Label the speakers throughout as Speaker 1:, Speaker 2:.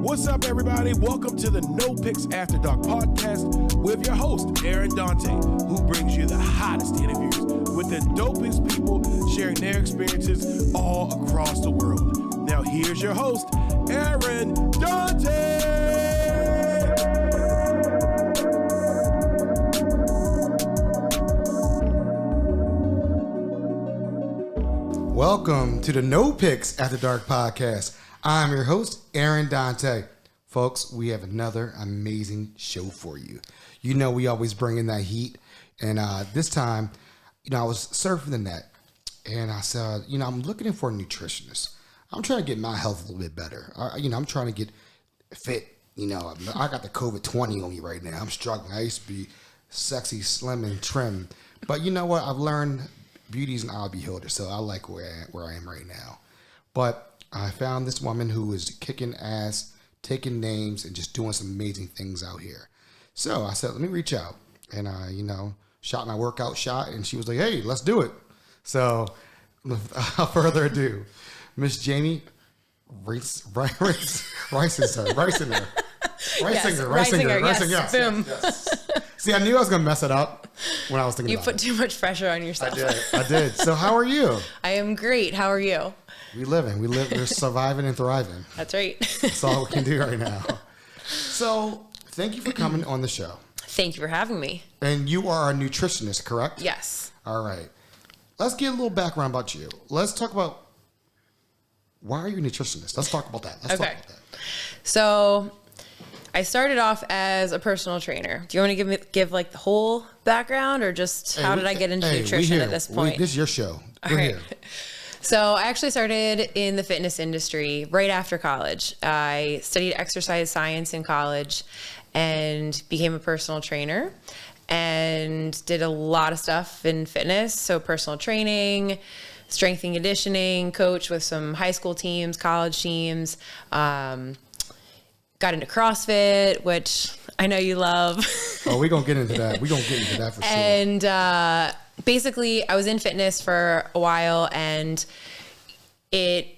Speaker 1: What's up, everybody? Welcome to the NoPixAfterDark podcast with your host, Aaron Dante, who brings you the hottest interviews with the dopest people sharing their experiences all across the world. Now, here's your host, Aaron Dante.
Speaker 2: Welcome to the NoPixAfterDark podcast. I'm your host, Aaron Dante. Folks, we have another amazing show for you. You know we always bring in that heat. And this time, I was surfing the net. And I said, I'm looking for a nutritionist. I'm trying to get my health a little bit better. I'm trying to get fit. I got the COVID-20 on me right now. I'm struggling. I used to be sexy, slim, and trim. But you know what? I've learned beauty's an eye beholder. So I like where I am right now. But I found this woman who is kicking ass, taking names, and just doing some amazing things out here. So I said, let me reach out. And shot my workout shot, and she was like, hey, let's do it. So without further ado, Miss Jamie Reisinger.
Speaker 3: Yes. Boom.
Speaker 2: Yes. See, I knew I was going to mess it up when I was thinking about it.
Speaker 3: You put too much pressure on yourself.
Speaker 2: I did. So how are you?
Speaker 3: I am great. How are you?
Speaker 2: We're surviving and thriving.
Speaker 3: That's right.
Speaker 2: That's all we can do right now. So thank you for coming on the show.
Speaker 3: Thank you for having me.
Speaker 2: And you are a nutritionist, correct?
Speaker 3: Yes.
Speaker 2: All right. Let's get a little background about you. Let's talk about why are you a nutritionist? Let's talk about that.
Speaker 3: Okay. So I started off as a personal trainer. Do you want to give like the whole background, or just how did I get into nutrition at this point?
Speaker 2: This is your show.
Speaker 3: All right. So I actually started in the fitness industry right after college. I studied exercise science in college and became a personal trainer and did a lot of stuff in fitness. So personal training, strength and conditioning, coach with some high school teams, college teams, got into CrossFit, which I know you love.
Speaker 2: Oh, we're going to get into that. We're going to get into that for sure.
Speaker 3: And basically, I was in fitness for a while, and it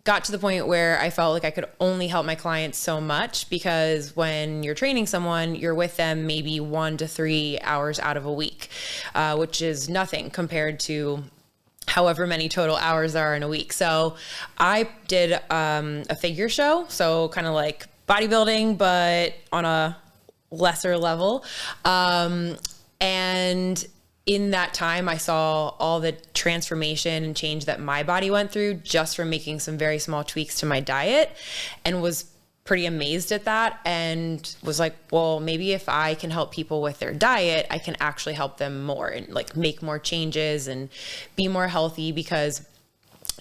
Speaker 3: got to the point where I felt like I could only help my clients so much, because when you're training someone, you're with them maybe 1 to 3 hours out of a week, which is nothing compared to however many total hours there are in a week. So I did a figure show, so kind of like bodybuilding, but on a lesser level. And in that time, I saw all the transformation and change that my body went through just from making some very small tweaks to my diet, and was pretty amazed at that, and was like, well, maybe if I can help people with their diet, I can actually help them more and like make more changes and be more healthy, because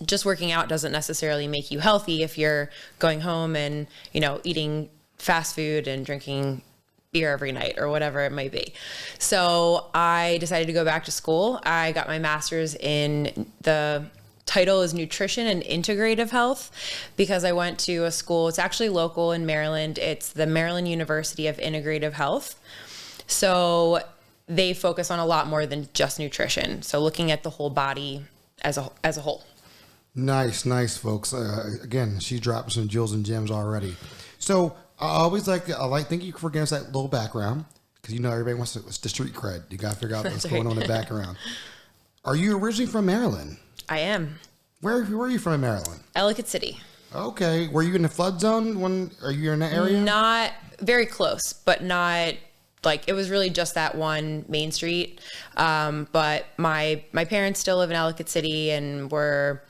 Speaker 3: just working out doesn't necessarily make you healthy if you're going home and, eating fast food and drinking beer every night or whatever it might be. So I decided to go back to school. I got my master's in, the title is Nutrition and Integrative Health, because I went to a school, it's actually local in Maryland. It's the Maryland University of Integrative Health. So they focus on a lot more than just nutrition. So looking at the whole body as a whole.
Speaker 2: Nice, folks. Again, she dropped some jewels and gems already. So I thank you for giving us that little background, because everybody wants the street cred. You got to figure out what's going on in the background. Are you originally from Maryland?
Speaker 3: I am.
Speaker 2: Where are you from in Maryland?
Speaker 3: Ellicott City.
Speaker 2: Okay. Were you in the flood zone are you in that area?
Speaker 3: Not very close, but not like, it was really just that one main street. But my parents still live in Ellicott City, and we're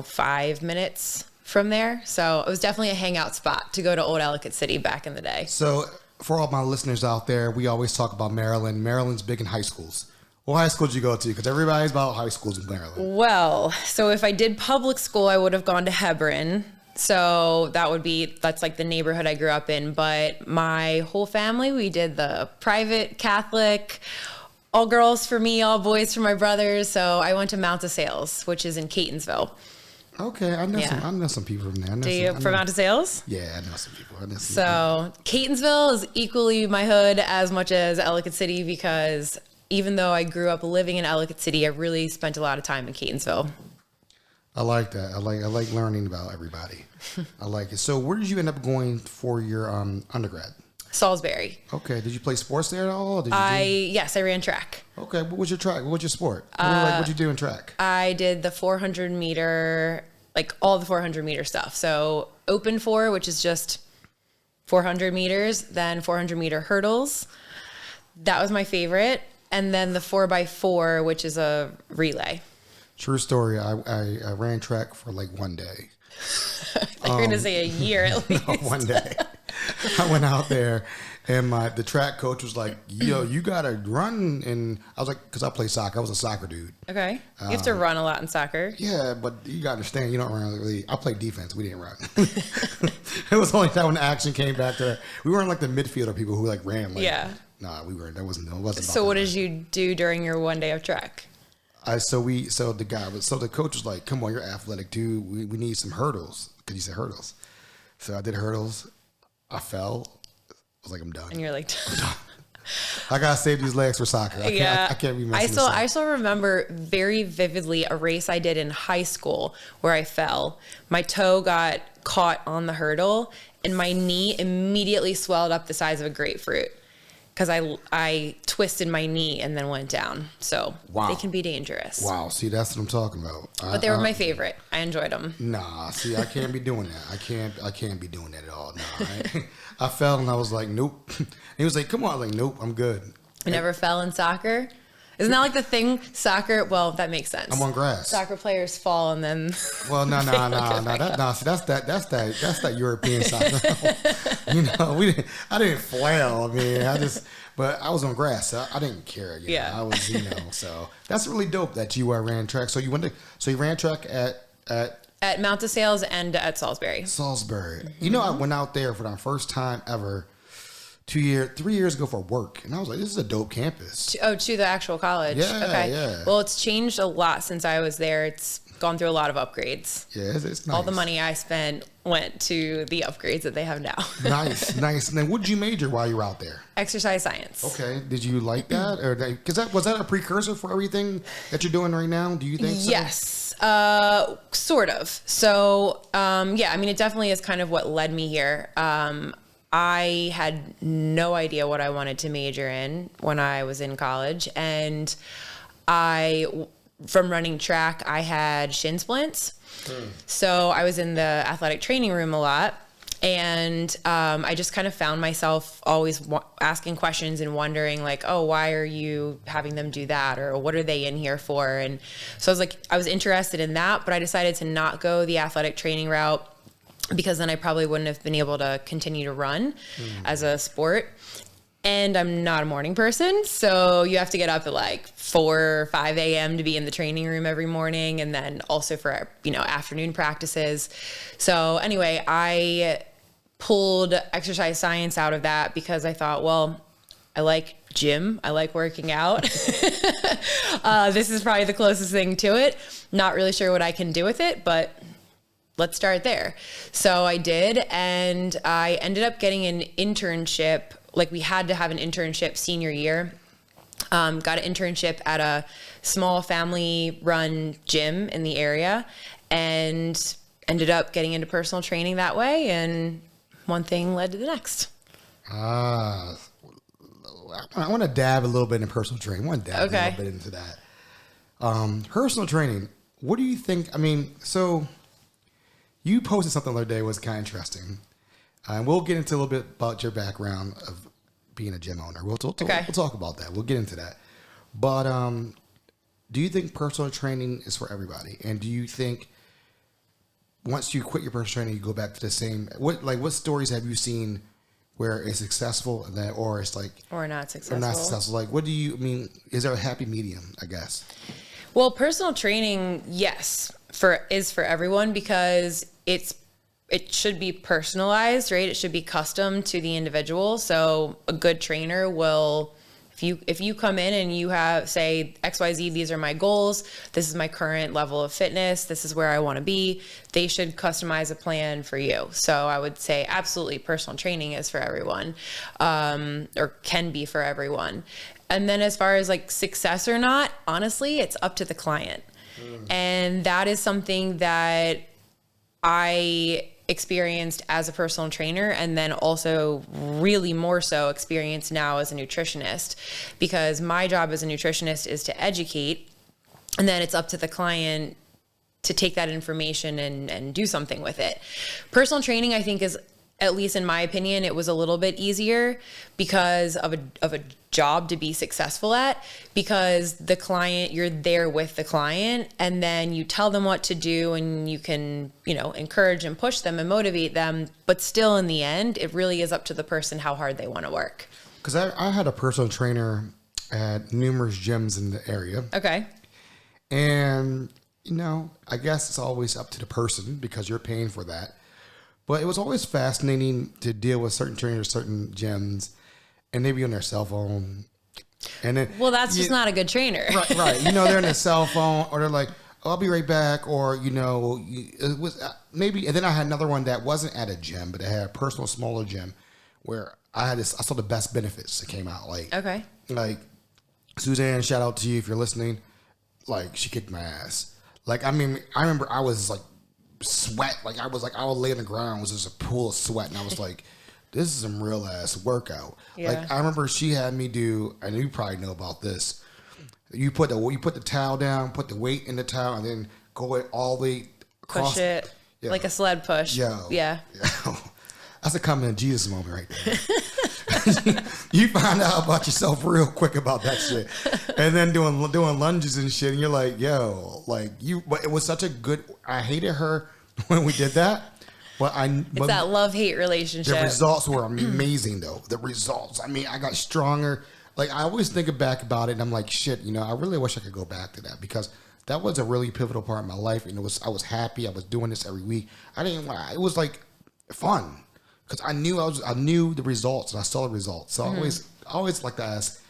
Speaker 3: 5 minutes from there. So it was definitely a hangout spot to go to old Ellicott City back in the day.
Speaker 2: So for all my listeners out there, we always talk about Maryland. Maryland's big in high schools. What high school did you go to? Because everybody's about high schools in Maryland.
Speaker 3: Well, so if I did public school, I would have gone to Hebron. So that's like the neighborhood I grew up in. But my whole family, we did the private Catholic, all girls for me, all boys for my brothers. So I went to Mount DeSales, which is in Catonsville.
Speaker 2: Okay, I know some people from there.
Speaker 3: From Mount DeSales?
Speaker 2: Yeah, I know some people.
Speaker 3: Catonsville is equally my hood as much as Ellicott City, because even though I grew up living in Ellicott City, I really spent a lot of time in Catonsville.
Speaker 2: I like that. I like learning about everybody. I like it. So where did you end up going for your undergrad?
Speaker 3: Salisbury.
Speaker 2: Okay. Did you play sports there at all? Or did
Speaker 3: Yes, I ran track.
Speaker 2: Okay. What was your track? What was your sport? What'd you do in track?
Speaker 3: I did the 400 meter, like all the 400 meter stuff. So open 4, which is just 400 meters, then 400 meter hurdles. That was my favorite. And then the 4x4, which is a relay.
Speaker 2: True story. I ran track for like one day.
Speaker 3: I thought you were going to say a year at least.
Speaker 2: No, one day. I went out there and the track coach was like, yo, you got to run. And I was like, because I play soccer. I was a soccer dude.
Speaker 3: Okay. You have to run a lot in soccer.
Speaker 2: Yeah, but you got to understand, you don't run really. I played defense. We didn't run. It was only time when action came back to we weren't like the midfielder people who like ran. Like,
Speaker 3: yeah.
Speaker 2: Nah, we weren't. It wasn't.
Speaker 3: So what did you do during your one day of track?
Speaker 2: The coach was like, come on, you're athletic, dude. We need some hurdles. Because he said hurdles. So I did hurdles. I fell. I was like, I'm done.
Speaker 3: And you're like,
Speaker 2: I got to save these legs for soccer. I can't be messing this up.
Speaker 3: I still remember very vividly a race I did in high school where I fell. My toe got caught on the hurdle and my knee immediately swelled up the size of a grapefruit. Because I twisted my knee and then went down. So They can be dangerous.
Speaker 2: Wow. See, that's what I'm talking about.
Speaker 3: But they were my favorite. I enjoyed them.
Speaker 2: Nah, see, I can't be doing that. I can't be doing that at all. No, I fell and I was like, nope. He was like, come on. I was like, nope, I'm good.
Speaker 3: I never fell in soccer. Isn't that like the thing? Soccer, well, that makes sense.
Speaker 2: I'm on grass.
Speaker 3: Soccer players fall and then.
Speaker 2: Well, no. See, that's that European soccer. I didn't flail. I mean, but I was on grass. So I didn't care.
Speaker 3: Yeah.
Speaker 2: I was, so that's really dope that you ran track. So you ran track at
Speaker 3: Mount DeSales and at Salisbury.
Speaker 2: Salisbury. Mm-hmm. I went out there for the first time ever. 3 years ago for work, and I was like, "This is a dope campus."
Speaker 3: To the actual college.
Speaker 2: Yeah,
Speaker 3: okay.
Speaker 2: Yeah.
Speaker 3: Well, it's changed a lot since I was there. It's gone through a lot of upgrades.
Speaker 2: Yeah, it's nice.
Speaker 3: All the money I spent went to the upgrades that they have now.
Speaker 2: Nice. And then, what did you major while you were out there?
Speaker 3: Exercise science.
Speaker 2: Okay. Did you like that, or was that a precursor for everything that you're doing right now? Do you think so?
Speaker 3: Yes. Sort of. So, I mean, it definitely is kind of what led me here. I had no idea what I wanted to major in when I was in college. And from running track, I had shin splints. So I was in the athletic training room a lot. And I just kind of found myself always asking questions and wondering like, oh, why are you having them do that? Or what are they in here for? And so I was interested in that, but I decided to not go the athletic training route, because then I probably wouldn't have been able to continue to run as a sport. And I'm not a morning person, so you have to get up at like 4 or 5 a.m. to be in the training room every morning, and then also for afternoon practices. So anyway, I pulled exercise science out of that because I thought, well, I like gym. I like working out. This is probably the closest thing to it. Not really sure what I can do with it, but let's start there. So I did, and I ended up getting an internship. Like, we had to have an internship senior year. Got an internship at a small family-run gym in the area, and ended up getting into personal training that way, and one thing led to the next.
Speaker 2: I want to dab a little bit in personal training. I want to dab a little bit into that. Personal training, what do you think? I mean, so you posted something the other day that was kind of interesting. And we'll get into a little bit about your background of being a gym owner. We'll talk about that. We'll get into that. But do you think personal training is for everybody? And do you think once you quit your personal training, you go back to the same? What stories have you seen where it's successful or it's like
Speaker 3: or not successful?
Speaker 2: Or not successful. Like, what do you mean? Is there a happy medium? I guess.
Speaker 3: Well, personal training, yes, is for everyone because it should be personalized, right? It should be custom to the individual. So a good trainer will, if you come in and you have, say, XYZ, these are my goals, this is my current level of fitness, this is where I want to be, they should customize a plan for you. So I would say absolutely personal training is for everyone, or can be for everyone. And then as far as like success or not, honestly, it's up to the client. And that is something that I experienced as a personal trainer, and then also really more so experienced now as a nutritionist, because my job as a nutritionist is to educate, and then it's up to the client to take that information and do something with it. Personal training, I think, is, at least in my opinion, it was a little bit easier because of a job to be successful at, because the client, you're there with the client, and then you tell them what to do, and you can, encourage and push them and motivate them. But still, in the end, it really is up to the person how hard they want to work.
Speaker 2: Because I had a personal trainer at numerous gyms in the area.
Speaker 3: Okay.
Speaker 2: And, I guess it's always up to the person because you're paying for that. But it was always fascinating to deal with certain trainers, certain gyms, and they be on their cell phone. And then,
Speaker 3: well, that's just not a good trainer.
Speaker 2: Right. They're on their cell phone, or they're like, oh, I'll be right back. Or, it was maybe, and then I had another one that wasn't at a gym, but it had a personal smaller gym where I saw the best benefits that came out.
Speaker 3: Okay.
Speaker 2: Like Suzanne, shout out to you if you're listening. Like, she kicked my ass. I remember I was like sweat. I would lay on the ground, it was just a pool of sweat. And I was like, this is some real ass workout.
Speaker 3: Yeah.
Speaker 2: I remember she had me do, and you probably know about this. You put the towel down, put the weight in the towel, and then go it all the way across.
Speaker 3: Push it like a sled push. Yeah.
Speaker 2: That's a coming to Jesus moment right there. You find out about yourself real quick about that shit. And then doing lunges and shit, and you're like, but it was such a good, I hated her when we did that. But
Speaker 3: it's that love-hate relationship.
Speaker 2: The results were amazing, though. The results. I got stronger. I always think back about it, and I'm like, shit, I really wish I could go back to that, because that was a really pivotal part of my life, and I was happy. I was doing this every week. It was fun, because I knew the results, and I saw the results. So I always like to ask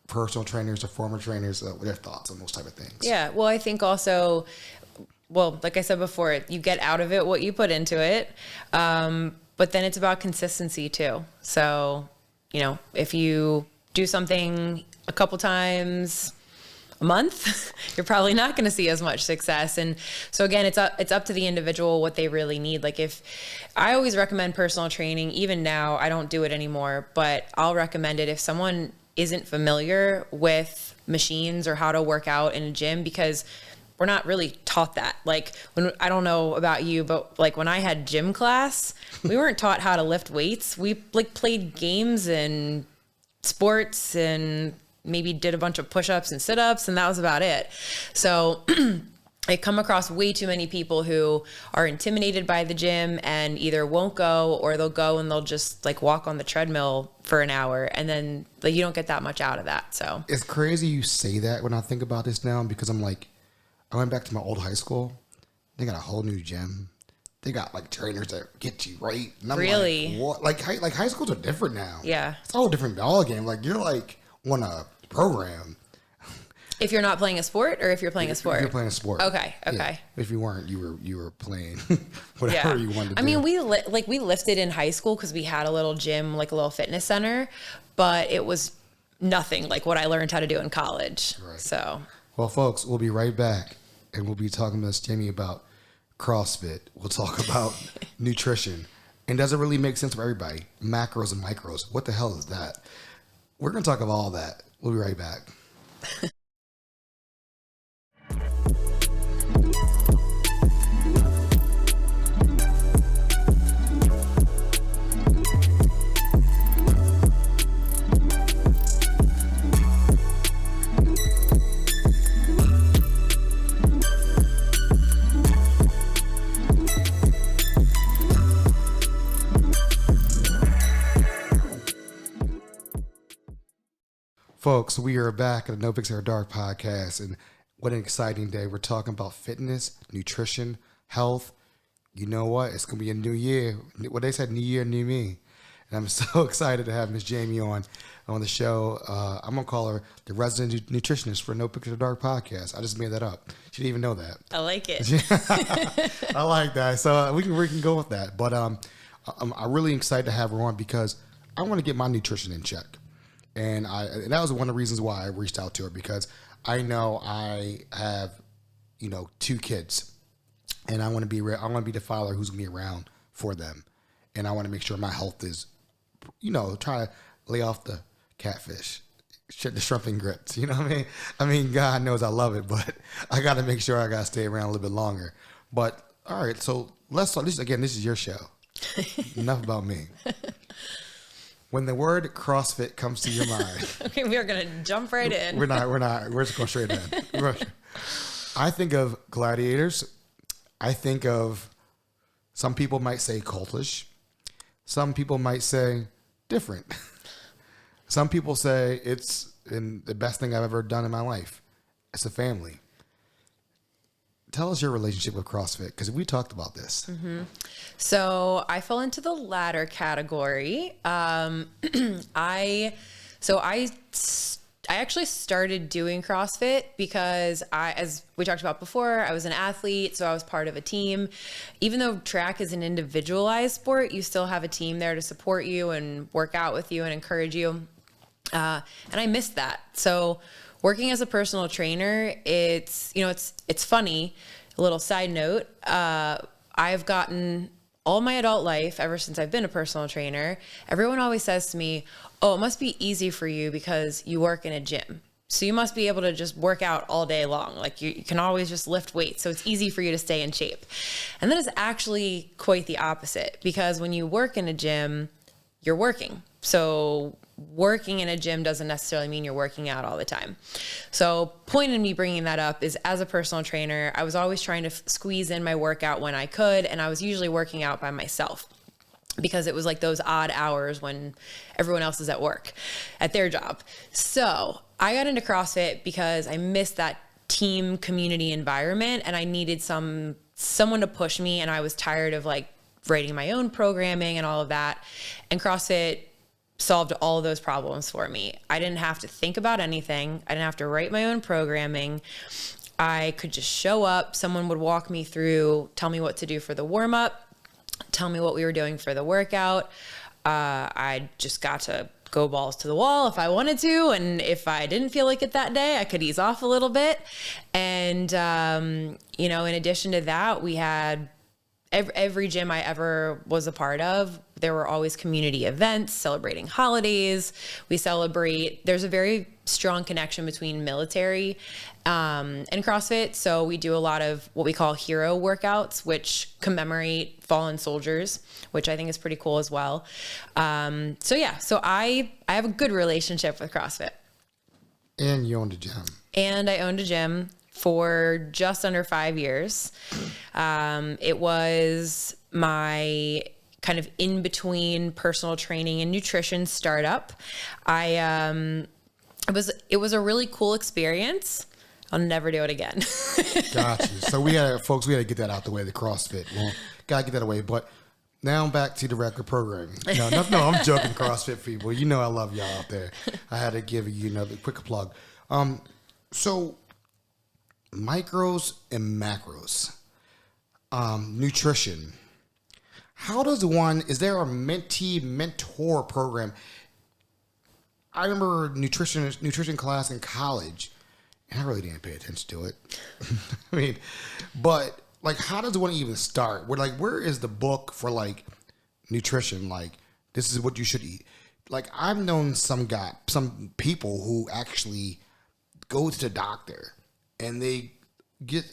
Speaker 2: personal trainers or former trainers their thoughts on those type of things.
Speaker 3: Yeah. Well, I think also, like I said before, you get out of it what you put into it. But then it's about consistency too. So, if you do something a couple times a month, you're probably not going to see as much success. And so again, it's up to the individual what they really need. If I always recommend personal training, even now, I don't do it anymore, but I'll recommend it if someone isn't familiar with machines or how to work out in a gym, because we're not really taught that. I don't know about you, but when I had gym class, we weren't taught how to lift weights. We played games and sports and maybe did a bunch of push-ups and sit-ups, and that was about it. So I come across way too many people who are intimidated by the gym and either won't go, or they'll go and they'll just walk on the treadmill for an hour, and then you don't get that much out of that. So
Speaker 2: it's crazy you say that when I think about this now, because I'm like, I went back to my old high school. They got a whole new gym. They got trainers that get you right. And I'm
Speaker 3: really?
Speaker 2: What? High schools are different now.
Speaker 3: Yeah.
Speaker 2: It's a whole different ball game. You're on a program.
Speaker 3: If you're not playing a sport, or if you're playing a sport?
Speaker 2: If you're playing a sport.
Speaker 3: Okay.
Speaker 2: Yeah. If you weren't, you were playing whatever you wanted to do.
Speaker 3: We lifted in high school because we had a little gym, a little fitness center, but it was nothing like what I learned how to do in college.
Speaker 2: Right.
Speaker 3: So.
Speaker 2: Well, folks, we'll be right back, and we'll be talking to Miss Jamie about CrossFit. We'll talk about nutrition. And does it really make sense for everybody? Macros and micros. What the hell is that? We're going to talk about all that. We'll be right back. Folks, we are back at the NoPixAfterDark podcast, and what an exciting day. We're talking about fitness, nutrition, health. You know what? It's going to be a new year. What they said, new year, new me. And I'm so excited to have Miss Jamie on the show. I'm going to call her the resident nutritionist for NoPixAfterDark podcast. I just made that up. She didn't even know that.
Speaker 3: I like it.
Speaker 2: I like that. So we can go with that. But I'm really excited to have her on because I want to get my nutrition in check. And that was one of the reasons why I reached out to her, because I know I have 2 kids, and I want to be the father who's going to be around for them, and I want to make sure my health is, try to lay off the catfish, the shrimp and grits. You know what I mean? I mean, God knows I love it, but I got to make sure I got to stay around a little bit longer. But all right, so let's start. This is your show. Enough about me. When the word CrossFit comes to your mind,
Speaker 3: okay, we are gonna jump right in.
Speaker 2: We're not. We're just going straight in. I think of gladiators. I think of, some people might say cultish. Some people might say different. Some people say it's the best thing I've ever done in my life. It's a family. Tell us your relationship with CrossFit, because we talked about this.
Speaker 3: Mm-hmm. So I fell into the latter category. I actually started doing CrossFit because as we talked about before, I was an athlete, so I was part of a team. Even though track is an individualized sport, you still have a team there to support you and work out with you and encourage you. And I missed that. So working as a personal trainer, it's funny. A little side note, I've gotten all my adult life, ever since I've been a personal trainer, everyone always says to me, oh, it must be easy for you because you work in a gym. So you must be able to just work out all day long. Like you can always just lift weights. So it's easy for you to stay in shape. And that is actually quite the opposite, because when you work in a gym, you're working. So working in a gym doesn't necessarily mean you're working out all the time. So point in me bringing that up is, as a personal trainer, I was always trying to squeeze in my workout when I could. And I was usually working out by myself, because it was like those odd hours when everyone else is at work at their job. So I got into CrossFit because I missed that team community environment, and I needed someone to push me. And I was tired of like writing my own programming and all of that. And CrossFit solved all of those problems for me. I didn't have to think about anything. I didn't have to write my own programming. I could just show up. Someone would walk me through, tell me what to do for the warm up, tell me what we were doing for the workout. I just got to go balls to the wall if I wanted to. And if I didn't feel like it that day, I could ease off a little bit. And, in addition to that, we had every gym I ever was a part of, there were always community events celebrating holidays. There's a very strong connection between military and CrossFit. So we do a lot of what we call hero workouts, which commemorate fallen soldiers, which I think is pretty cool as well. So I have a good relationship with CrossFit.
Speaker 2: And you owned a gym.
Speaker 3: And I owned a gym for just under 5 years. It was my kind of in between personal training and nutrition startup. It was a really cool experience. I'll never do it again.
Speaker 2: Gotcha. So we had to get that out the way, the CrossFit. Well, gotta get that away. But now back to the record programming. No, I'm joking, CrossFit people. You know I love y'all out there. I had to give you another quick plug. So micros and macros, nutrition. How does is there a mentor program? I remember nutrition class in college, and I really didn't pay attention to it. I mean, but like, how does one even start? Where is the book for like nutrition? Like, this is what you should eat. Like, I've known some people who actually go to the doctor and they get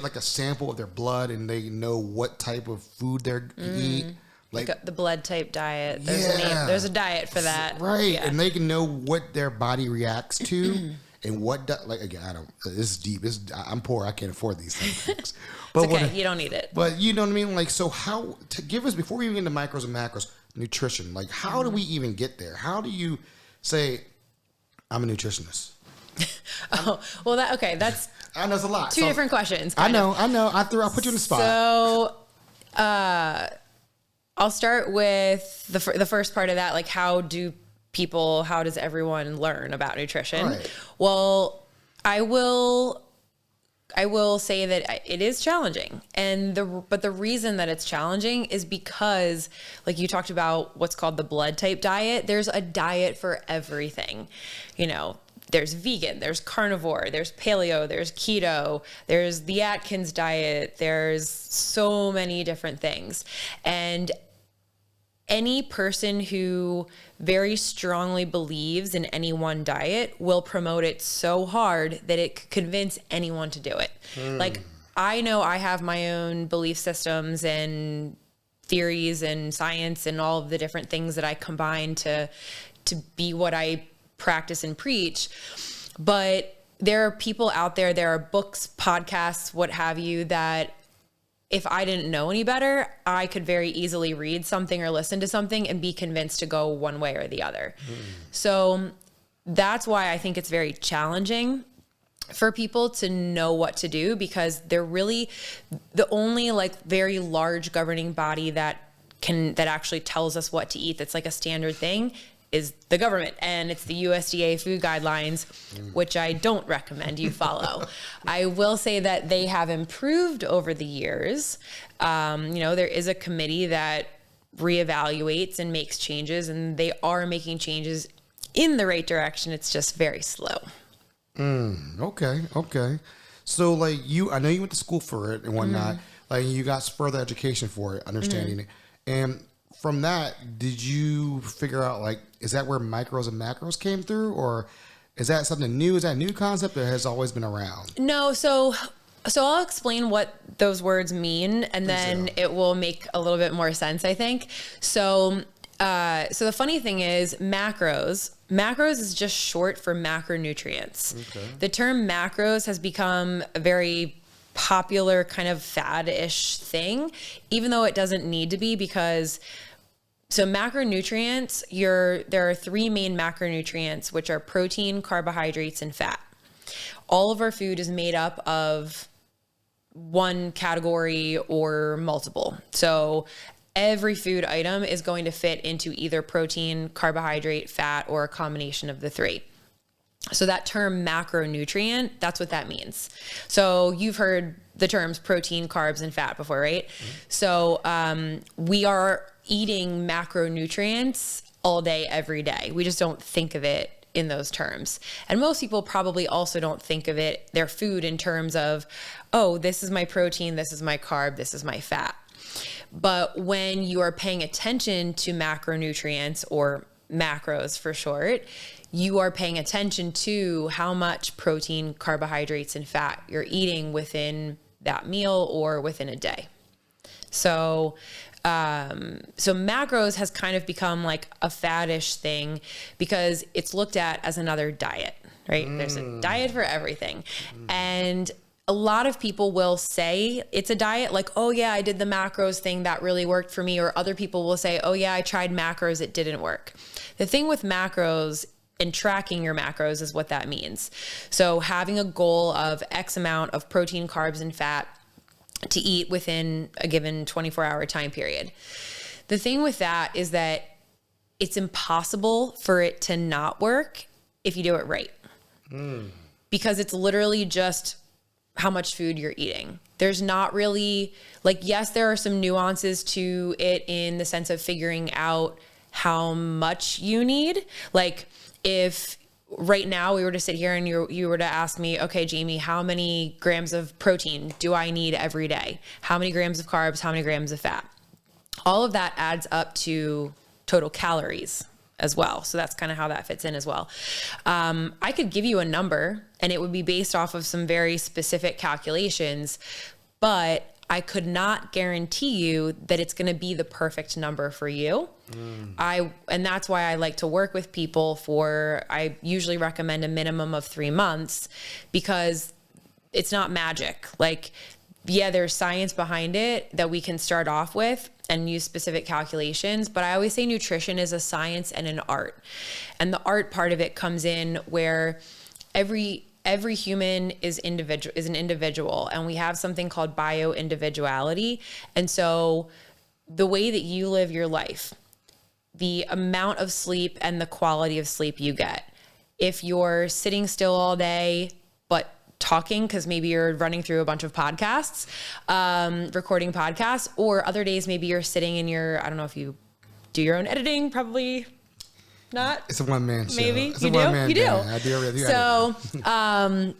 Speaker 2: like a sample of their blood, and they know what type of food they're eat. Like
Speaker 3: the blood type diet. There's a diet for that.
Speaker 2: Right.
Speaker 3: Yeah.
Speaker 2: And they can know what their body reacts to and again, this is deep. I'm poor. I can't afford these things. But
Speaker 3: it's okay. You don't need it.
Speaker 2: But you know what I mean? Like, so how to give us, before we even get into micros and macros, nutrition, like how do we even get there? How do you say, I'm a nutritionist?
Speaker 3: That's
Speaker 2: I know it's a lot.
Speaker 3: Two different questions.
Speaker 2: I know. I'll put you in the spot.
Speaker 3: So, I'll start with the first part of that. Like, how does everyone learn about nutrition?
Speaker 2: Right.
Speaker 3: Well, I will say that it is challenging. But the reason that it's challenging is because, like you talked about what's called the blood type diet, there's a diet for everything. there's vegan, there's carnivore, there's paleo, there's keto, there's the Atkins diet, there's so many different things. And any person who very strongly believes in any one diet will promote it so hard that it could convince anyone to do it. Like, I know I have my own belief systems and theories and science and all of the different things that I combine to be what I practice and preach. But there are people out there, there are books, podcasts, what have you, that if I didn't know any better, I could very easily read something or listen to something and be convinced to go one way or the other. So that's why I think it's very challenging for people to know what to do, because they're really the only like very large governing body that actually tells us what to eat. That's like a standard thing is the government, and it's the USDA food guidelines, which I don't recommend you follow. I will say that they have improved over the years. There is a committee that reevaluates and makes changes, and they are making changes in the right direction. It's just very slow.
Speaker 2: Okay. So like I know you went to school for it and whatnot. Like you got further education for it, understanding it. And from that, did you figure out like, is that where micros and macros came through, or is that something new? Is that a new concept that has always been around?
Speaker 3: No. So I'll explain what those words mean, and then it will make a little bit more sense, I think. So the funny thing is macros is just short for macronutrients. Okay. The term macros has become a very popular kind of fad-ish thing, even though it doesn't need to be, because macronutrients, there are three main macronutrients, which are protein, carbohydrates, and fat. All of our food is made up of one category or multiple. So every food item is going to fit into either protein, carbohydrate, fat, or a combination of the three. So that term macronutrient, that's what that means. So you've heard the terms protein, carbs, and fat before, right? So we are eating macronutrients all day, every day. We just don't think of it in those terms. And most people probably also don't think of their food in terms of, oh, this is my protein, this is my carb, this is my fat. But when you are paying attention to macronutrients, or macros for short, you are paying attention to how much protein, carbohydrates, and fat you're eating within that meal or within a day. So macros has kind of become like a faddish thing because it's looked at as another diet, right? There's a diet for everything. And a lot of people will say it's a diet, like, oh yeah, I did the macros thing, that really worked for me. Or other people will say, oh yeah, I tried macros, it didn't work. The thing with macros and tracking your macros is what that means. So having a goal of X amount of protein, carbs, and fat to eat within a given 24-hour time period. The thing with that is that it's impossible for it to not work if you do it right. Because it's literally just how much food you're eating. There's not really, like, yes, there are some nuances to it in the sense of figuring out how much you need. Like, if right now we were to sit here and you were to ask me, okay, Jamie, how many grams of protein do I need every day? How many grams of carbs? How many grams of fat? All of that adds up to total calories as well. So that's kind of how that fits in as well. I could give you a number and it would be based off of some very specific calculations, but I could not guarantee you that it's going to be the perfect number for you. And that's why I like to work with people I usually recommend a minimum of 3 months, because it's not magic. Like, yeah, there's science behind it that we can start off with and use specific calculations. But I always say nutrition is a science and an art. And the art part of it comes in where every human is an individual, and we have something called bio-individuality. And so the way that you live your life, the amount of sleep and the quality of sleep you get, if you're sitting still all day, but talking because maybe you're running through a bunch of podcasts, recording podcasts, or other days maybe you're sitting in I don't know if you do your own editing, probably. Not?
Speaker 2: It's a one-man show.
Speaker 3: Maybe.
Speaker 2: It's
Speaker 3: You
Speaker 2: a
Speaker 3: do?
Speaker 2: one-man
Speaker 3: You do.
Speaker 2: band. I do.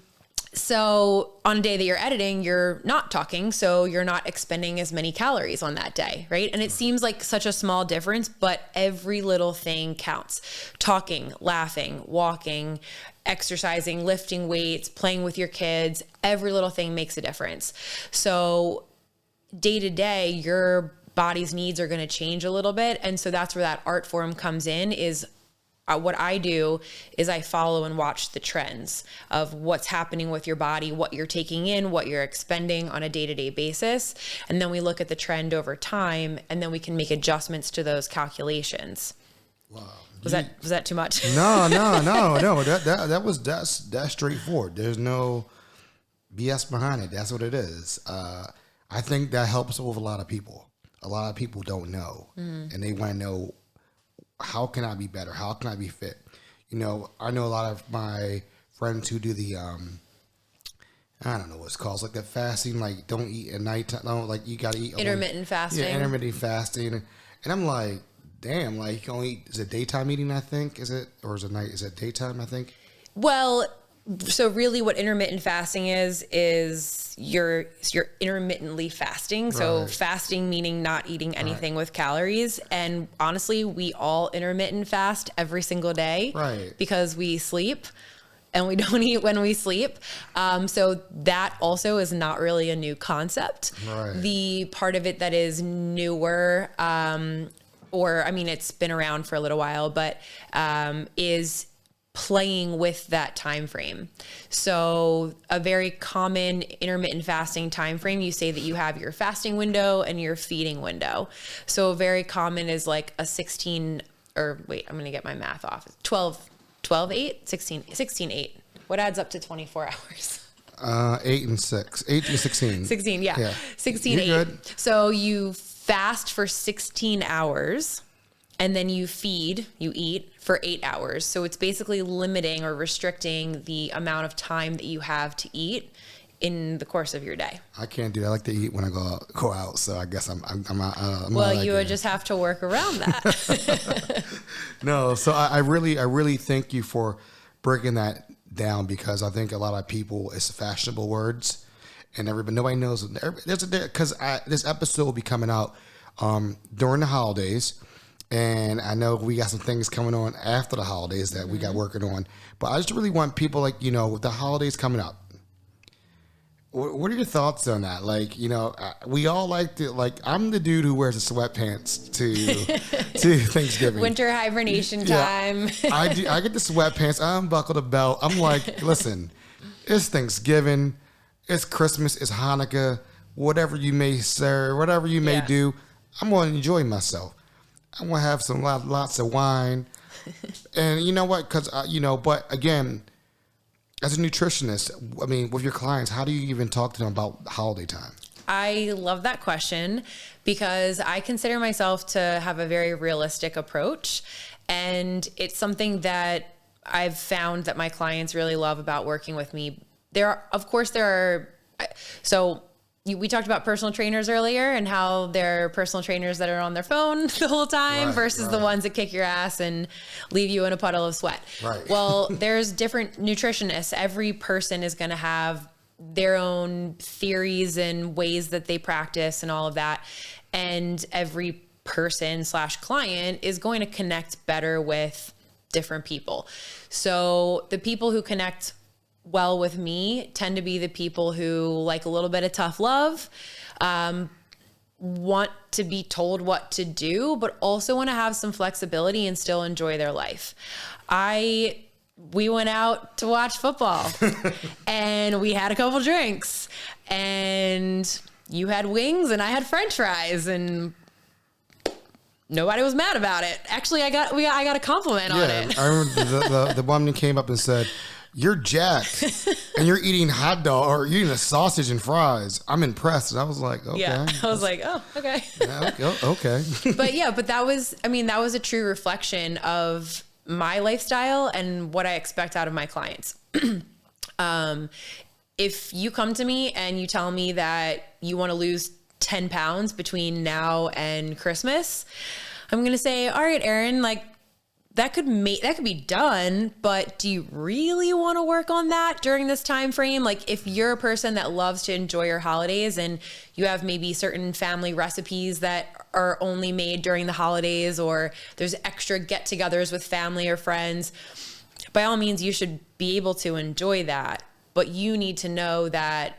Speaker 3: So on a day that you're editing, you're not talking, so you're not expending as many calories on that day, right? And it seems like such a small difference, but every little thing counts. Talking, laughing, walking, exercising, lifting weights, playing with your kids, every little thing makes a difference. So day to day, your body's needs are going to change a little bit. And so that's where that art form comes in is what I do is I follow and watch the trends of what's happening with your body, what you're taking in, what you're expending on a day-to-day basis. And then we look at the trend over time, and then we can make adjustments to those calculations. Wow. Was that too much?
Speaker 2: No. That's straightforward. There's no BS behind it. That's what it is. I think that helps with a lot of people. A lot of people don't know, and they want to know, how can I be better? How can I be fit? I know a lot of my friends who do the, I don't know what it's called. It's like the fasting, like don't eat at night. No, like you got to eat.
Speaker 3: Intermittent fasting.
Speaker 2: Yeah, intermittent fasting. And I'm like, damn, like you can only eat, is it daytime eating, I think? Is it, or is it night? Is it daytime, I think?
Speaker 3: Well, so really what intermittent fasting is you're intermittently fasting. So fasting meaning not eating anything with calories. And honestly, we all intermittent fast every single day because we sleep and we don't eat when we sleep. So that also is not really a new concept. The part of it that is newer, it's been around for a little while, but is playing with that time frame. So a very common intermittent fasting time frame, you say that you have your fasting window and your feeding window. So very common is like a 16, or wait, I'm going to get my math off. 8. What adds up to 24 hours?
Speaker 2: 8 and 6. 8 and 16.
Speaker 3: 16, yeah. 16,
Speaker 2: You're
Speaker 3: 8.
Speaker 2: Good.
Speaker 3: So you fast for 16 hours. And then you eat for 8 hours. So it's basically limiting or restricting the amount of time that you have to eat in the course of your day.
Speaker 2: I can't do that. I like to eat when I go out. So I guess I'm
Speaker 3: well, you would just have to work around that.
Speaker 2: No. So I really thank you for breaking that down, because I think a lot of people, it's fashionable words and nobody knows. Because this episode will be coming out during the holidays. And I know we got some things coming on after the holidays that we got working on. But I just really want people, with the holidays coming up, what are your thoughts on that? We all like to, I'm the dude who wears the sweatpants to Thanksgiving.
Speaker 3: Winter hibernation time.
Speaker 2: Yeah, I get the sweatpants. I unbuckle the belt. I'm like, listen, it's Thanksgiving. It's Christmas. It's Hanukkah. Whatever you may serve, whatever you may do, I'm going to enjoy myself. I'm going to have lots of wine. And you know what? Because, but again, as a nutritionist, with your clients, how do you even talk to them about holiday time?
Speaker 3: I love that question, because I consider myself to have a very realistic approach. And it's something that I've found that my clients really love about working with me. We talked about personal trainers earlier and how they're personal trainers that are on their phone the whole time versus the ones that kick your ass and leave you in a puddle of sweat. Well, there's different nutritionists. Every person is going to have their own theories and ways that they practice and all of that. And every person/client is going to connect better with different people. So the people who connect well with me tend to be the people who like a little bit of tough love, want to be told what to do, but also want to have some flexibility and still enjoy their life. We went out to watch football and we had a couple drinks, and you had wings and I had French fries, and nobody was mad about it. Actually, I got a compliment on it.
Speaker 2: I remember the woman came up and said, "You're jacked and you're eating hot dog or you're eating a sausage and fries. I'm impressed." And I was like, okay.
Speaker 3: Yeah. I was like, oh, okay.
Speaker 2: Okay.
Speaker 3: But that was a true reflection of my lifestyle and what I expect out of my clients. If you come to me and you tell me that you want to lose 10 pounds between now and Christmas, I'm going to say, all right, Erin, that could be done, but do you really want to work on that during this time frame? Like if you're a person that loves to enjoy your holidays and you have maybe certain family recipes that are only made during the holidays, or there's extra get-togethers with family or friends, by all means, you should be able to enjoy that. But you need to know that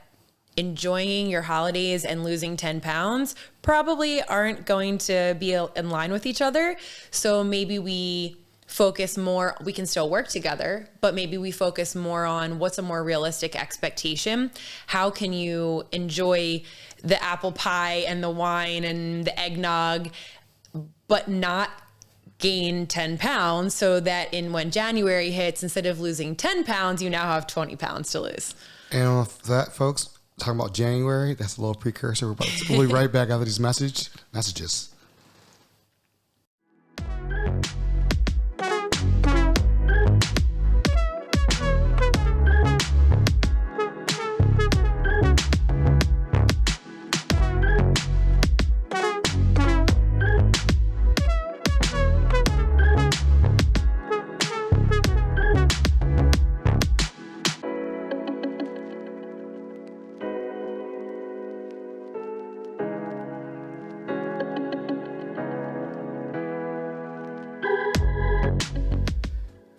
Speaker 3: enjoying your holidays and losing 10 pounds probably aren't going to be in line with each other. So maybe we focus more, we can still work together, but maybe we focus more on what's a more realistic expectation. How can you enjoy the apple pie and the wine and the eggnog, but not gain 10 pounds so that when January hits, instead of losing 10 pounds, you now have 20 pounds to lose.
Speaker 2: And with that, folks, talking about January, that's a little precursor. We'll be right back after these messages.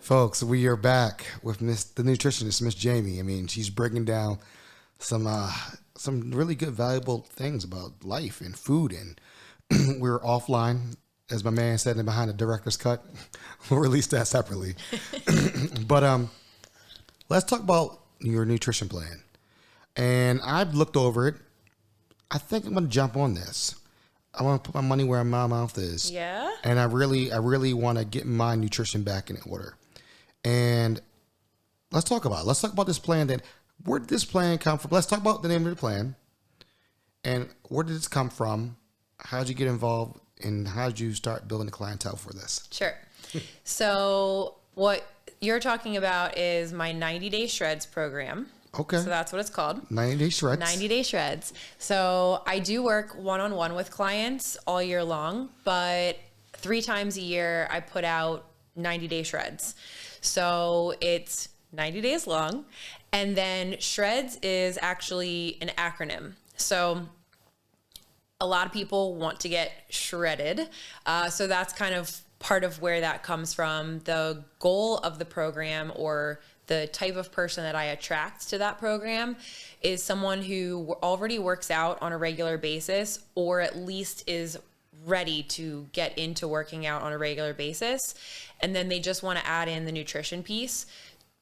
Speaker 2: Folks, we are back with the nutritionist, Miss Jamie. I mean, she's breaking down some really good, valuable things about life and food. And we're offline, as my man said, and behind the director's cut. We'll release that separately. But let's talk about your nutrition plan. And I've looked over it. I think I'm going to jump on this. I want to put my money where my mouth is.
Speaker 3: Yeah.
Speaker 2: And I really want to get my nutrition back in order. And let's talk about it. Let's talk about this plan. Then, where did this plan come from? Let's talk about the name of the plan. And where did this come from? How did you get involved? And how did you start building the clientele for this?
Speaker 3: Sure. So what you're talking about is my 90-day shreds program.
Speaker 2: Okay.
Speaker 3: So that's what it's called.
Speaker 2: 90-day shreds.
Speaker 3: 90-day shreds. So I do work one-on-one with clients all year long, but 3 times a year I put out 90-day shreds. So it's 90 days long. And then shreds is actually an acronym. So a lot of people want to get shredded. So that's kind of part of where that comes from. The goal of the program, or the type of person that I attract to that program, is someone who already works out on a regular basis, or at least is ready to get into working out on a regular basis. And then they just want to add in the nutrition piece,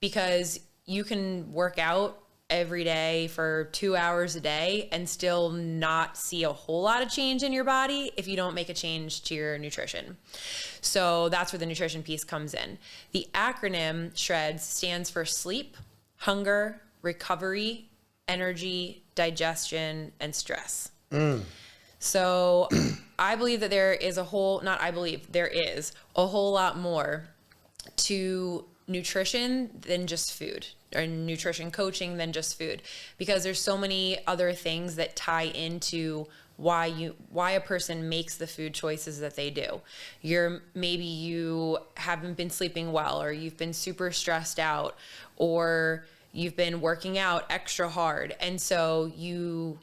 Speaker 3: because you can work out every day for 2 hours a day and still not see a whole lot of change in your body if you don't make a change to your nutrition. So that's where the nutrition piece comes in. The acronym SHREDS stands for sleep, hunger, recovery, energy, digestion, and stress. So I believe that there is there is a whole lot more to nutrition than just food, or nutrition coaching than just food, because there's so many other things that tie into why a person makes the food choices that they do. Maybe you haven't been sleeping well, or you've been super stressed out, or you've been working out extra hard, and so you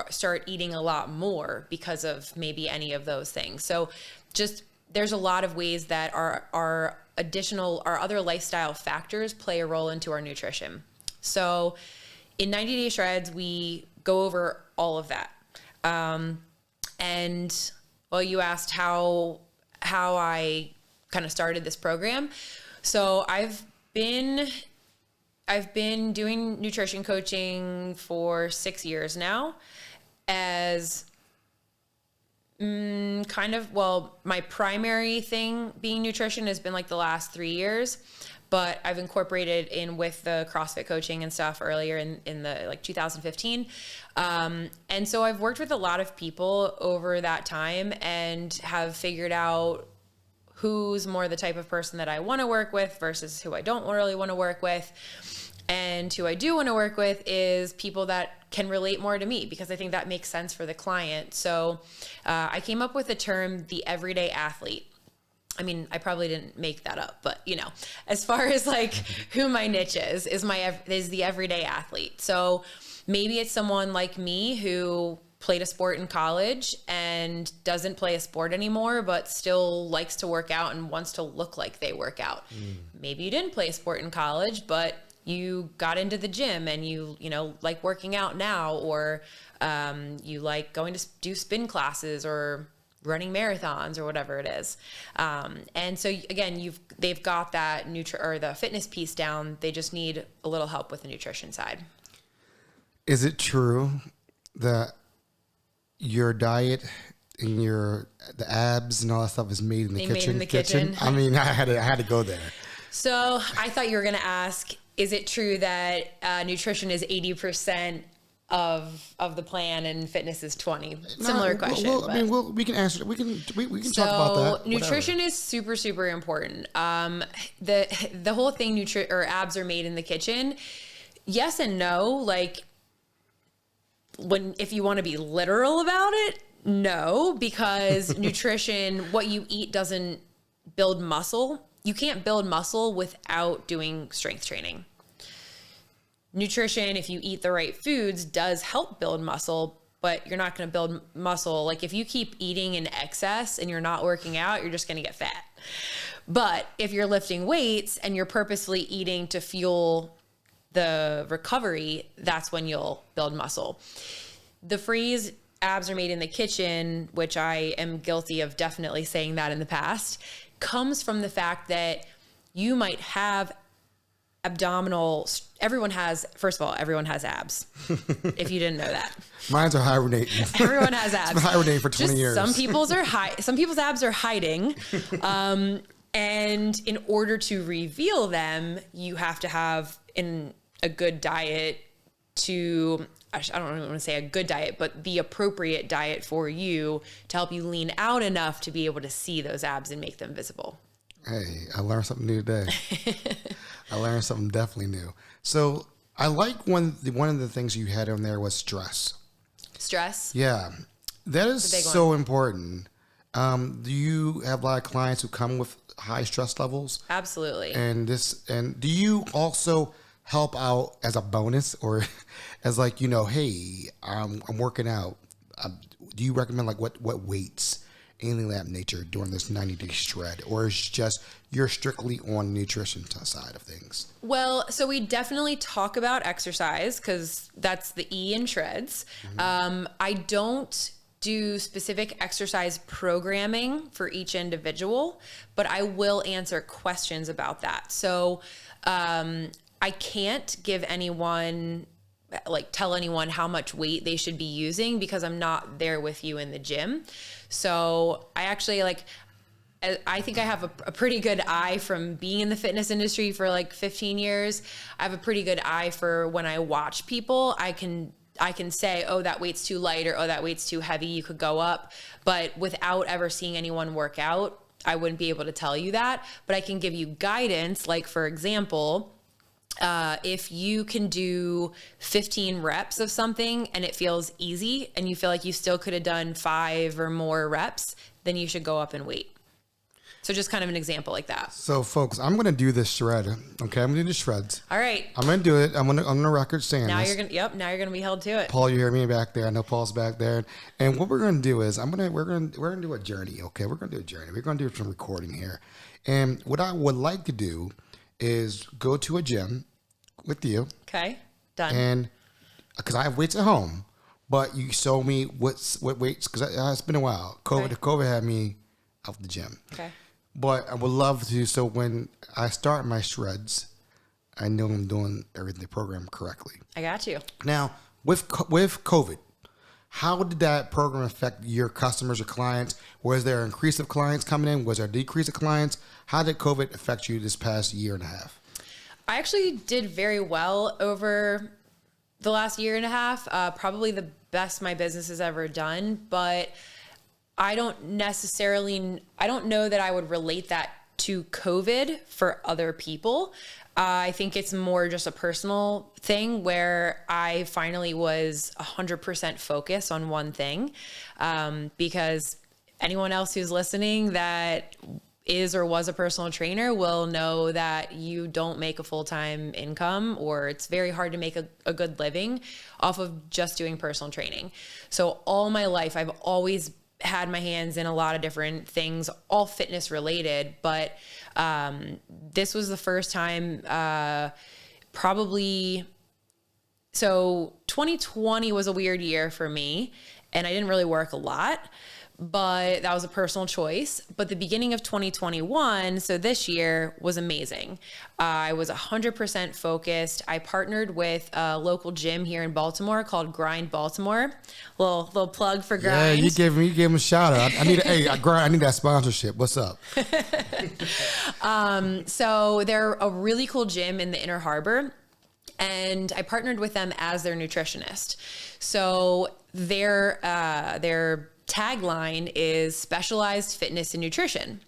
Speaker 3: start eating a lot more because of maybe any of those things. So just, there's a lot of ways that our other lifestyle factors play a role into our nutrition. So in 90-day shreds, we go over all of that. And well, you asked how I kind of started this program. So I've been doing nutrition coaching for 6 years now, as my primary thing being nutrition has been like the last 3 years, but I've incorporated in with the CrossFit coaching and stuff earlier in the like 2015. And so I've worked with a lot of people over that time and have figured out who's more the type of person that I want to work with versus who I don't really want to work with. And who I do want to work with is people that can relate more to me, because I think that makes sense for the client. So I came up with the term, the everyday athlete. I mean, I probably didn't make that up, but you know, as far as like who my niche is the everyday athlete. So maybe it's someone like me who played a sport in college and doesn't play a sport anymore, but still likes to work out and wants to look like they work out. Maybe you didn't play a sport in college, but you got into the gym and you know, like working out now, or you like going to do spin classes or running marathons or whatever it is. And so again, they've got that the fitness piece down. They just need a little help with the nutrition side.
Speaker 2: Is it true that your diet and the abs and all that stuff is made in the kitchen?
Speaker 3: Made in the kitchen.
Speaker 2: I mean, I had to go there.
Speaker 3: So I thought you were going to ask, is it true that nutrition is 80% of the plan and fitness is 20? Similar question.
Speaker 2: Well, I mean, we can answer. We can talk about that.
Speaker 3: Nutrition is super, super important. The whole thing, abs are made in the kitchen. Yes and no. Like if you want to be literal about it, no, because nutrition, what you eat doesn't build muscle. You can't build muscle without doing strength training. Nutrition, if you eat the right foods, does help build muscle, but you're not going to build muscle. Like if you keep eating in excess and you're not working out, you're just going to get fat. But if you're lifting weights and you're purposefully eating to fuel the recovery, that's when you'll build muscle. The phrase abs are made in the kitchen, which I am guilty of definitely saying that in the past, comes from the fact that you might have abdominal. Everyone has abs. If you didn't know that.
Speaker 2: Mine's are hibernating.
Speaker 3: Everyone has abs.
Speaker 2: It's been hibernating for 20 years.
Speaker 3: Some people's abs are hiding. And in order to reveal them, you have to have a good diet I don't want to say a good diet, but the appropriate diet for you to help you lean out enough to be able to see those abs and make them visible.
Speaker 2: Hey, I learned something new today. I learned something definitely new. So I like one of the things you had on there was stress. Stress? Yeah. That is so important. Do you have a lot of clients who come with high stress levels?
Speaker 3: Absolutely.
Speaker 2: And do you also help out as a bonus or as like, you know, hey, I'm working out. Do you recommend like what weights, anything of that nature during this 90-day shred, or is just you're strictly on the nutrition side of things? Well,
Speaker 3: so we definitely talk about exercise because that's the E in shreds. Mm-hmm. I don't do specific exercise programming for each individual, but I will answer questions about that. So, I can't tell anyone how much weight they should be using because I'm not there with you in the gym. So I actually I think I have a pretty good eye from being in the fitness industry for like 15 years. I have a pretty good eye for when I watch people. I can say, oh, that weight's too light, or oh, that weight's too heavy, you could go up. But without ever seeing anyone work out, I wouldn't be able to tell you that. But I can give you guidance. Like, for example, if you can do 15 reps of something and it feels easy and you feel like you still could have done 5 or more reps, then you should go up in weight. So just kind of an example like that.
Speaker 2: So folks, I'm going to do this shred. Okay. I'm going to do the shreds.
Speaker 3: All right.
Speaker 2: I'm going to do it. I'm on the record saying
Speaker 3: now
Speaker 2: this.
Speaker 3: Now you're going to be held to it.
Speaker 2: Paul, you hear me back there. I know Paul's back there. And what we're going to do is we're going to do a journey. Okay. We're going to do a journey. We're going to do some recording here. And what I would like to do is go to a gym with you.
Speaker 3: Okay. Done.
Speaker 2: And because I have weights at home, but you show me what weights, because it's been a while. COVID had me out the gym. Okay. But I would love to, so when I start my shreds, I know I'm doing everything the program correctly.
Speaker 3: I got you.
Speaker 2: Now, with COVID, how did that program affect your customers or clients? Was there an increase of clients coming in? Was there a decrease of clients? How did COVID affect you this past year and a half?
Speaker 3: I actually did very well over the last year and a half, probably the best my business has ever done, but I don't know that I would relate that to COVID for other people. I think it's more just a personal thing where I finally was 100% focused on one thing, because anyone else who's listening that is or was a personal trainer will know that you don't make a full-time income, or it's very hard to make a good living off of just doing personal training. So all my life, I've always had my hands in a lot of different things, all fitness related. But this was the first time, probably. So 2020 was a weird year for me, and I didn't really work a lot, but that was a personal choice. But the beginning of 2021, so this year, was amazing. I was 100% focused. I partnered with a local gym here in Baltimore called Grind Baltimore. Little plug for Grind.
Speaker 2: Yeah, you gave him a shout out. I need I need that sponsorship. What's up?
Speaker 3: So they're a really cool gym in the Inner Harbor, and I partnered with them as their nutritionist. So their tagline is specialized fitness and nutrition.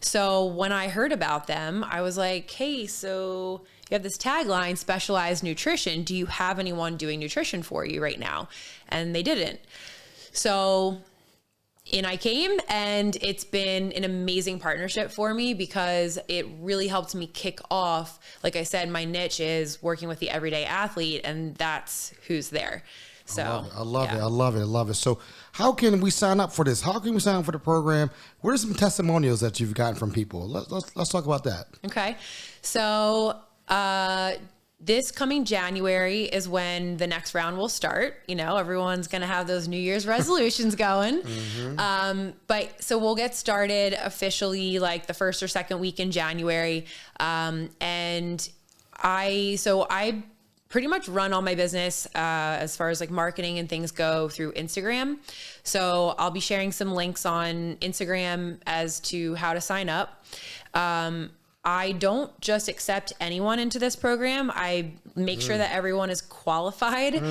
Speaker 3: So when I heard about them, I was like, hey, so you have this tagline, specialized nutrition. Do you have anyone doing nutrition for you right now? And they didn't. So in I came, and it's been an amazing partnership for me because it really helped me kick off. Like I said, my niche is working with the everyday athlete, and that's who's there. So
Speaker 2: I love it. So how can we sign up for this? How can we sign up for the program? What are some testimonials that you've gotten from people? Let's talk about that.
Speaker 3: Okay. So this coming January is when the next round will start. You know, everyone's going to have those New Year's resolutions going. But so we'll get started officially like the first or second week in January. And I pretty much run all my business as far as like marketing and things go through Instagram. So I'll be sharing some links on Instagram as to how to sign up. I don't just accept anyone into this program. I make sure that everyone is qualified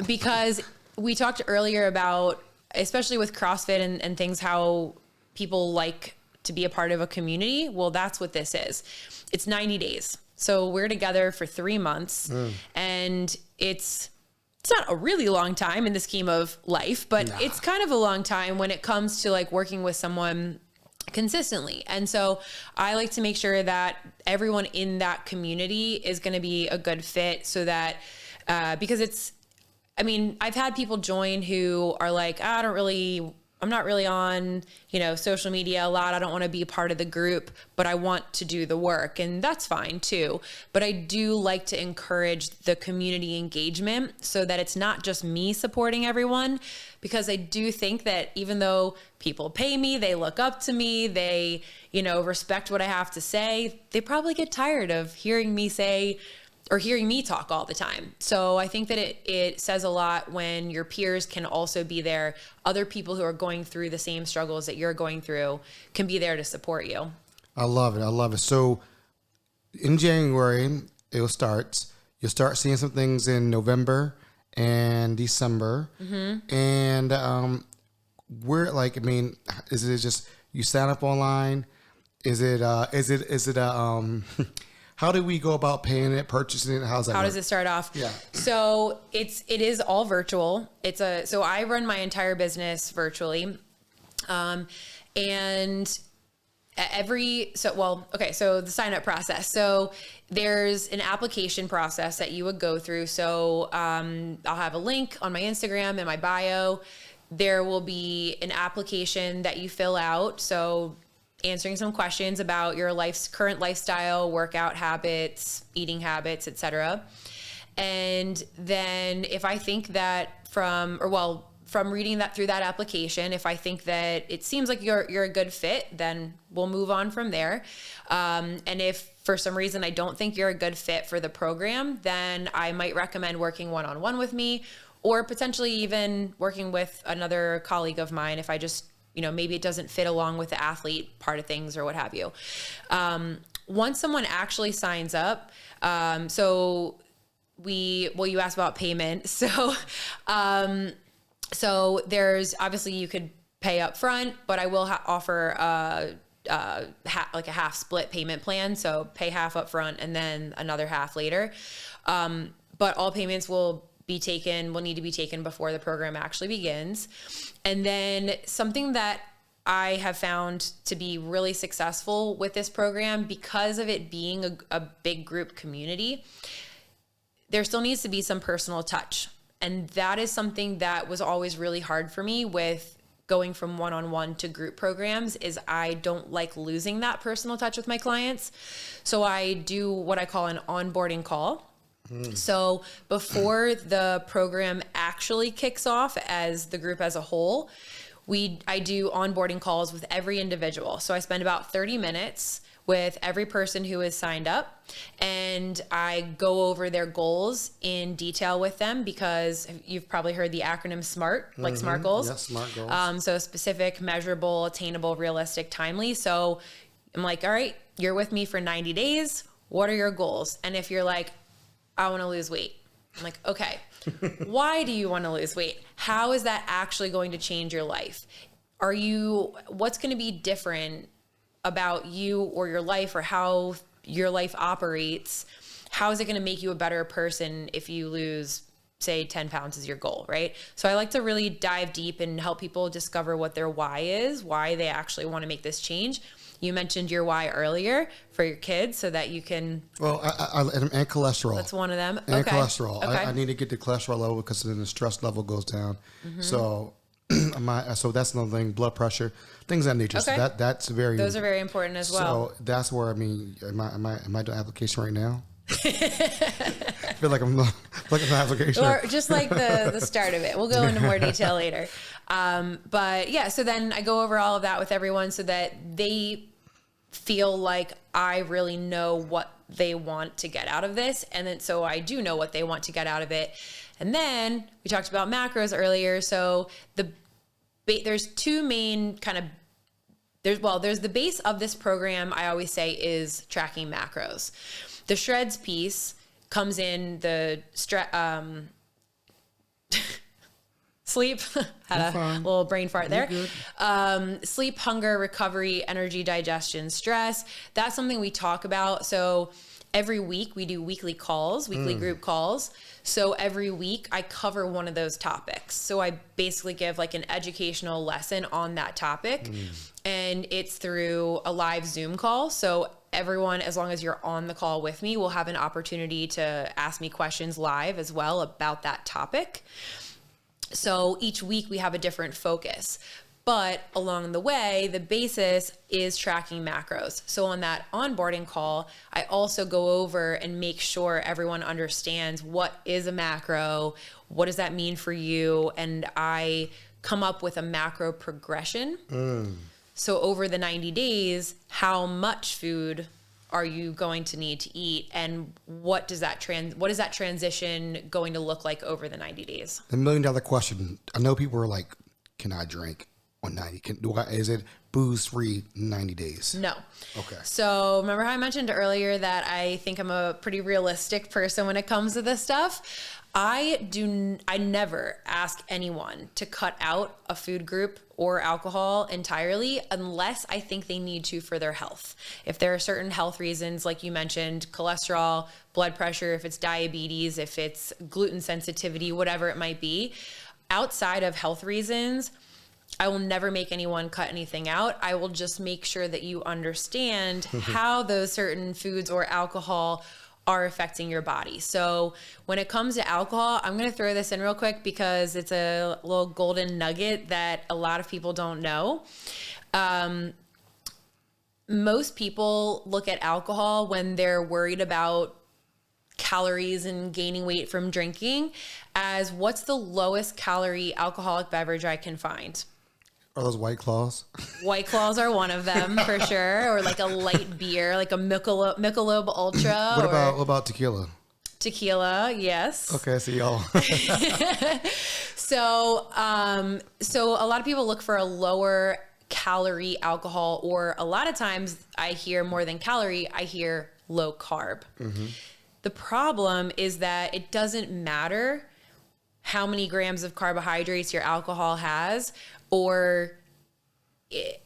Speaker 3: because we talked earlier about, especially with CrossFit and things, how people like to be a part of a community. Well, that's what this is. It's 90 days. So we're together for 3 months, and it's not a really long time in the scheme of life, but it's kind of a long time when it comes to like working with someone consistently. And so I like to make sure that everyone in that community is going to be a good fit, so that because I've had people join who are like, I'm not really on, social media a lot. I don't want to be a part of the group, but I want to do the work, and that's fine too. But I do like to encourage the community engagement so that it's not just me supporting everyone, because I do think that even though people pay me, they look up to me, they, respect what I have to say, they probably get tired of hearing me say or hearing me talk all the time. So I think that it says a lot when your peers can also be there. Other people who are going through the same struggles that you're going through can be there to support you.
Speaker 2: I love it. So in January, you'll start seeing some things in November and December. And is it just you sign up online? Is it how do we go about paying it, purchasing it? How does it
Speaker 3: start off?
Speaker 2: Yeah.
Speaker 3: So it is all virtual. So I run my entire business virtually. So the sign up process. So there's an application process that you would go through. So I'll have a link on my Instagram in my bio. There will be an application that you fill out. So answering some questions about your current lifestyle, workout habits, eating habits, etc. And then if I think that from reading that through that application, if I think that it seems like you're a good fit, then we'll move on from there. And if for some reason I don't think you're a good fit for the program, then I might recommend working one-on-one with me, or potentially even working with another colleague of mine if I just, maybe it doesn't fit along with the athlete part of things or what have you. Once someone actually signs up, you asked about payment. So there's obviously you could pay up front, but I will offer a half split payment plan. So pay half up front and then another half later. But all payments will need to be taken before the program actually begins. And then something that I have found to be really successful with this program because of it being a big group community. There still needs to be some personal touch. And that is something that was always really hard for me with going from one-on-one to group programs, is I don't like losing that personal touch with my clients. So I do what I call an onboarding call. So before the program actually kicks off as the group as a whole, I do onboarding calls with every individual. So I spend about 30 minutes with every person who is signed up, and I go over their goals in detail with them, because you've probably heard the acronym SMART, like SMART goals.
Speaker 2: Yes, SMART goals.
Speaker 3: So specific, measurable, attainable, realistic, timely. So I'm like, all right, you're with me for 90 days. What are your goals? And if you're like, I want to lose weight, I'm like, okay, why do you want to lose weight? How is that actually going to change your life? What's going to be different about you or your life, or how your life operates? How is it going to make you a better person if you lose, say, 10 pounds is your goal, right? So I like to really dive deep and help people discover what their why is, why they actually want to make this change. You mentioned your why earlier for your kids, so that you can...
Speaker 2: Well, and cholesterol.
Speaker 3: That's one of them.
Speaker 2: And
Speaker 3: okay.
Speaker 2: cholesterol.
Speaker 3: Okay.
Speaker 2: I need to get the cholesterol level, because then the stress level goes down. So so that's another thing. Blood pressure, things of that nature.
Speaker 3: Okay.
Speaker 2: So that's very...
Speaker 3: Those are very important as well.
Speaker 2: So that's where, I mean, am I doing application right now? I feel like I'm looking at application.
Speaker 3: Or just like the start of it. We'll go into more detail later. But yeah, so then I go over all of that with everyone, so that they feel like I really know what they want to get out of this. And then, so I do know what they want to get out of it. And then we talked about macros earlier. So there's two main kind of, there's the base of this program, I always say, is tracking macros. The shreds piece comes in the sleep, had a little brain fart there. Sleep, hunger, recovery, energy, digestion, stress. That's something we talk about. So every week we do weekly calls, weekly group calls. So every week I cover one of those topics. So I basically give like an educational lesson on that topic, and it's through a live Zoom call. So everyone, as long as you're on the call with me, will have an opportunity to ask me questions live as well about that topic. So each week we have a different focus, but along the way, the basis is tracking macros. So on that onboarding call, I also go over and make sure everyone understands what is a macro, what does that mean for you, and I come up with a macro progression. So over the 90 days, how much food are you going to need to eat, and what is that transition going to look like over the 90 days?
Speaker 2: The $1 million question. I know people are like, can I drink on 90? Is it booze free 90 days?
Speaker 3: No.
Speaker 2: Okay.
Speaker 3: So remember how I mentioned earlier that I think I'm a pretty realistic person when it comes to this stuff? I never ask anyone to cut out a food group or alcohol entirely unless I think they need to for their health. If there are certain health reasons, like you mentioned, cholesterol, blood pressure, if it's diabetes, if it's gluten sensitivity, whatever it might be, outside of health reasons, I will never make anyone cut anything out. I will just make sure that you understand how those certain foods or alcohol are affecting your body. So when it comes to alcohol, I'm going to throw this in real quick because it's a little golden nugget that a lot of people don't know. Most people look at alcohol when they're worried about calories and gaining weight from drinking as what's the lowest calorie alcoholic beverage I can find.
Speaker 2: Are those White Claws?
Speaker 3: White Claws are one of them for sure, or like a light beer, like a Michelob Ultra.
Speaker 2: What about tequila?
Speaker 3: Tequila, yes.
Speaker 2: Okay, so y'all.
Speaker 3: So a lot of people look for a lower calorie alcohol, or a lot of times I hear more than calorie, I hear low carb. The problem is that it doesn't matter how many grams of carbohydrates your alcohol has, or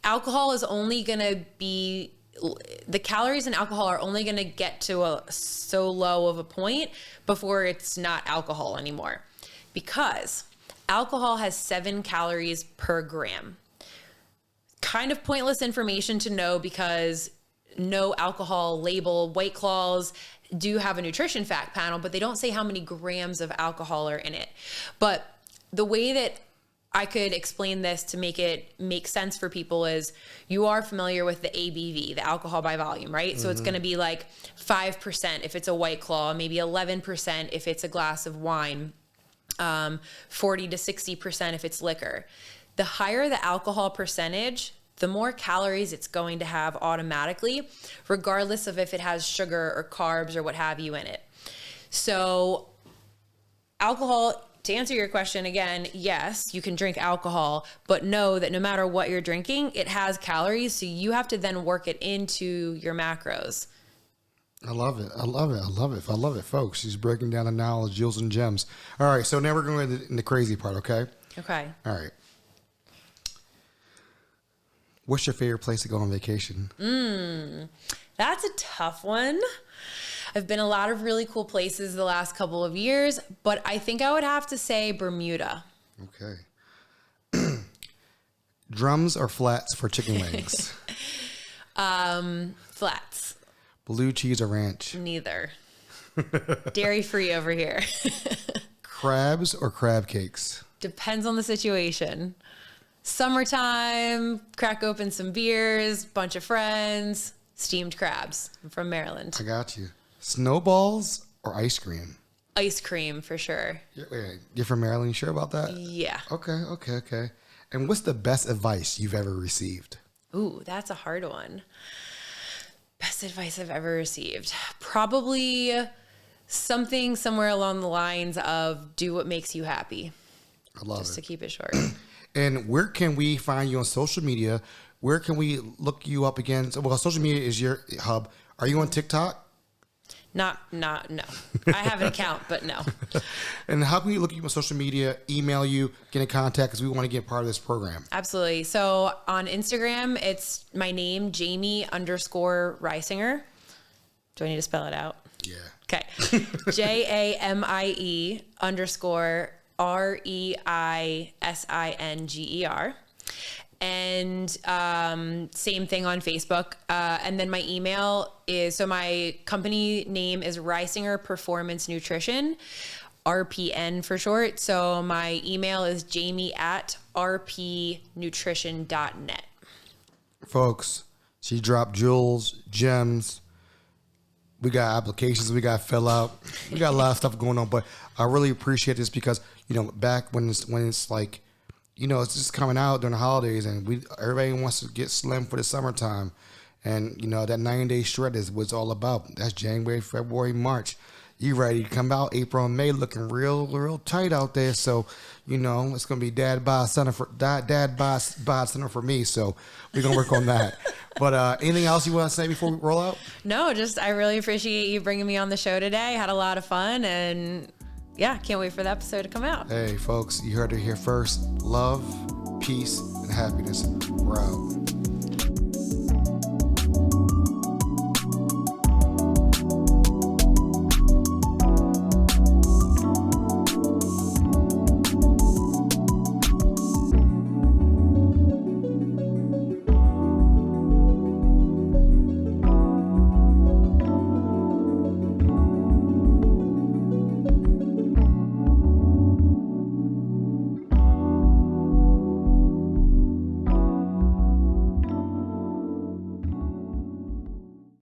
Speaker 3: alcohol is only going to be, the calories in alcohol are only going to get to so low of a point before it's not alcohol anymore, because alcohol has 7 calories per gram. kind of pointless information to know because no alcohol label, White Claws do have a nutrition fact panel, but they don't say how many grams of alcohol are in it. But the way that I could explain this to make it make sense for people is you are familiar with the ABV, the alcohol by volume, right? Mm-hmm. So it's going to be like 5% if it's a White Claw, maybe 11% if it's a glass of wine, 40 to 60% if it's liquor. The higher the alcohol percentage, the more calories it's going to have automatically, regardless of if it has sugar or carbs or what have you in it. So alcohol, to answer your question again, yes, you can drink alcohol, but know that no matter what you're drinking, it has calories. So you have to then work it into your macros.
Speaker 2: I love it. I love it. I love it. I love it, folks. She's breaking down the knowledge, jewels and gems. All right. So now we're going to the crazy part. Okay.
Speaker 3: Okay.
Speaker 2: All right. What's your favorite place to go on vacation?
Speaker 3: That's a tough one. I've been a lot of really cool places the last couple of years, but I think I would have to say Bermuda.
Speaker 2: Okay. Drums or flats for chicken wings?
Speaker 3: Flats.
Speaker 2: Blue cheese or ranch?
Speaker 3: Neither. Dairy free over here.
Speaker 2: Crabs or crab cakes?
Speaker 3: Depends on the situation. Summertime, crack open some beers, bunch of friends, steamed crabs. I'm from Maryland.
Speaker 2: I got you. Snowballs or ice cream?
Speaker 3: Ice cream for sure.
Speaker 2: You're from Maryland? You sure about that?
Speaker 3: Yeah.
Speaker 2: Okay. And what's the best advice you've ever received?
Speaker 3: Ooh, that's a hard one. Best advice I've ever received. Probably something somewhere along the lines of do what makes you happy.
Speaker 2: I love it.
Speaker 3: Just to keep it short.
Speaker 2: And where can we find you on social media? Where can we look you up again? Well, social media is your hub. Are you on TikTok?
Speaker 3: No. I have an account, but no.
Speaker 2: And how can we look at you on social media, email you, get in contact because we want to get part of this program?
Speaker 3: Absolutely. So on Instagram, it's my name, Jamie_Reisinger. Do I need to spell it out?
Speaker 2: Yeah.
Speaker 3: Okay. JAMIE_REISINGER. And same thing on Facebook. And then my email is, so my company name is Reisinger Performance Nutrition, RPN for short. So my email is jamie@rpnutrition.net.
Speaker 2: Folks, she dropped jewels, gems. We got applications we got to fill out. We got a lot of stuff going on, but I really appreciate this because, back when it's like, it's just coming out during the holidays and everybody wants to get slim for the summertime. And, that 9-day shred is what it's all about. That's January, February, March. You ready to come out April and May looking real tight out there. So, it's going to be dad bod center for me. So we're going to work on that. But anything else you want to say before we roll out?
Speaker 3: No, I really appreciate you bringing me on the show today. Had a lot of fun and yeah, can't wait for the episode to come out.
Speaker 2: Hey, folks, you heard it here first. Love, peace, and happiness. We're out.